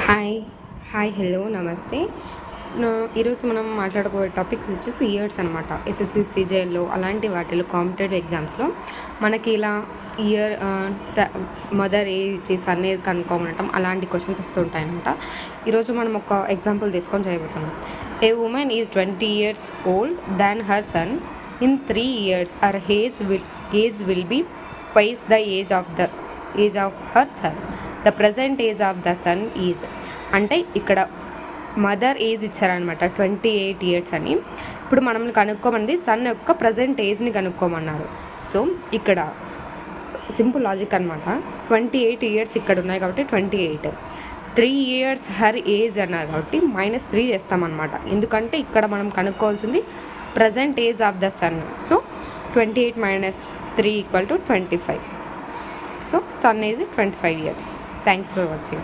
Hi hi hello నమస్తే. ఈరోజు మనం మాట్లాడుకోే టాపిక్స్ వచ్చేసి ఇయర్స్ అనమాట. ఎస్ఎస్సి సిజేఎల్లో అలాంటి వాటిలో కాంపిటేటివ్ ఎగ్జామ్స్లో మనకి ఇలా ఇయర్ మదర్ ఏజ్ ఇచ్చి సన్ ఏజ్ కనుక్కోమనటం అలాంటి క్వశ్చన్స్ వస్తుంటాయి అనమాట. ఈరోజు మనం ఒక ఎగ్జాంపుల్ తీసుకొని చేయబోతున్నాం. A woman is 20 years old than her son. In 3 years her age will be twice the age of her son. The present age of the son is. అంటే ఇక్కడ మదర్ ఏజ్ ఇచ్చారనమాట 28 years అని. ఇప్పుడు మనం కనుక్కోమన్నది sun యొక్క present ఏజ్ని కనుక్కోమన్నారు. So ఇక్కడ simple logic అనమాట. 28 years ఇక్కడ ఉన్నాయి కాబట్టి 28. 3 years హర్ ఏజ్ అన్నారు కాబట్టి -3 చేస్తామన్నమాట. ఎందుకంటే ఇక్కడ మనం కనుక్కోవాల్సింది present age of the son. So 28 - 3 = 25. So son age 25 years. Thanks for watching.